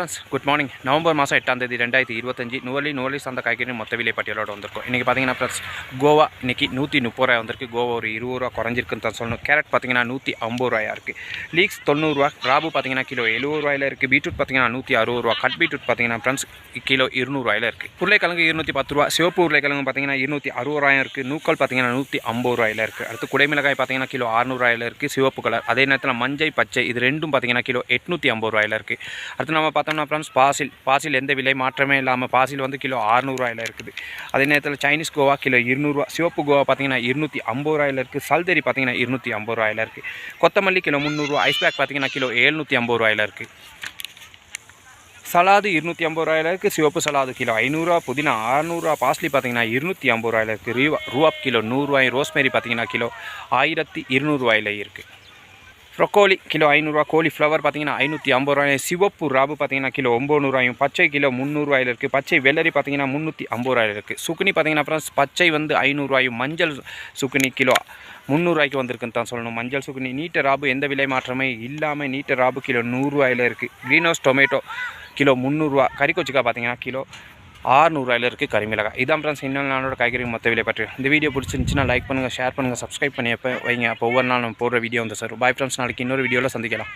Friends good morning. November மாதம் 8ஆம் தேதி 2025 நுவலி சந்த காய்கறி மொத்த விலை பட்டியலோடு வந்திருக்கும். இன்றைக்கி பார்த்தீங்கன்னா ஃப்ரெண்ட்ஸ் கோவா இன்றைக்கி 130 ரூபாய் வந்திருக்கு. கோவா ஒரு 20 ரூபா குறைஞ்சிருக்குன்னு தான் சொல்லணும். கேரட் பார்த்தீங்கன்னா 150 ரூபாயா இருக்குது. லீக்ஸ் 90 ரூபா. ராபு பார்த்தீங்கன்னா கிலோ 70 ரூபாயில் இருக்குது. பீட்ரூட் பார்த்தீங்கன்னா 160 ரூபா. கட் பீட்ரூட் பார்த்தீங்கன்னா ஃப்ரெண்ட்ஸ் கிலோ 200 ரூபாயில் இருக்குது. உருளைக்கிழங்கு 210 ரூபா. சிவப்பு உருளைக்கிழங்கு பார்த்தீங்கன்னா 260 ரூபாயும் இருக்குது. நூக்கல் பார்த்தீங்கன்னா 150 ரூபாயில் இருக்குது. அடுத்து குடைமிளகாய் பார்த்தீங்கன்னா கிலோ 600 ரூபாயில் இருக்குது. சிவப்பு கலர். அதே நேரத்தில் மஞ்சள் பச்சை இது ரெண்டும் பார்த்தீங்கன்னா கிலோ 850 ரூபாயில் இருக்குது. அடுத்து நம்ம பார்த்தோம்னா ஃப்ரெண்ட்ஸ் பாசில் எந்த விலை மாற்றமே இல்லாமல் பாசில் வந்து கிலோ 600 ரூபாயில் இருக்குது. அதே நேரத்தில் சைனீஸ் கோவா கிலோ 200 ரூபா. சிவப்பு கோவா பார்த்தீங்கன்னா 250 ரூபாயில் இருக்குது. சல்தரி பார்த்தீங்கன்னா 250 ரூபாயில் இருக்குது. கொத்தமல்லி கிலோ 300 ரூபா. ஐஸ் பேக் பார்த்தீங்கன்னா கிலோ 750 ரூபாயில் இருக்குது. சலாது 250 ரூபாயில் இருக்குது. சிவப்பு சலாது கிலோ 500 ரூபா. புதினா 600 ரூபா. பாஸ்லி பார்த்தீங்கன்னா 250 ரூபாயில் இருக்குது. ரூபாப் கிலோ 100 ரூபாய். ரோஸ்மேரி பார்த்தீங்கன்னா கிலோ 1200 ரூபாயில் இருக்குது. ப்ரொக்கோலி கிலோ 500 ரூபா. கோலிஃப்ளவர் பார்த்தீங்கன்னா 550 ரூபாய். சிவப்பு ராபு பார்த்தீங்கன்னா கிலோ 900 ரூபாயும். பச்சை கிலோ 300 ரூபாயில் இருக்குது. பச்சை வெள்ளரி பார்த்தீங்கன்னா 350 ரூபாயில் இருக்குது. சுக்குனி பார்த்தீங்கன்னா ஃப்ரெண்ட்ஸ் பச்சை வந்து 500 ரூபாயும். மஞ்சள் சுக்குனி கிலோ 300 ரூபாய்க்கு வந்திருக்குன்னு தான் சொல்லணும். மஞ்சள் சுக்குனி நீட்ட ராபு எந்த விலை மாற்றமே இல்லாமல் நீட்ட ராபு கிலோ 100 ரூபாயில் இருக்குது. க்ரீன் ஹவுஸ் டொமேட்டோ கிலோ 300 ரூபா. கறிக்கொச்சிக்காய் பார்த்தீங்கன்னா கிலோ 600 ரூபாயில் இருக்குது. கறிமிளகாய். இதான் ஃப்ரெண்ட்ஸ் இன்னொரு நாளோட காய்கறி மொத்த விலை பற்றி. இந்த வீடியோ பிடிச்சிருந்துச்சுன்னா லைக் பண்ணுங்கள், ஷேர் பண்ணுங்கள், சப்ஸ்கிரைப் பண்ணி வைங்க. அப்போ ஒவ்வொரு நாள் நம்ம போடுற வீடியோ வந்து சார். பாய் ஃப்ரெண்ட்ஸ், நாளைக்கு இன்னொரு வீடியோவில் சந்திக்கலாம்.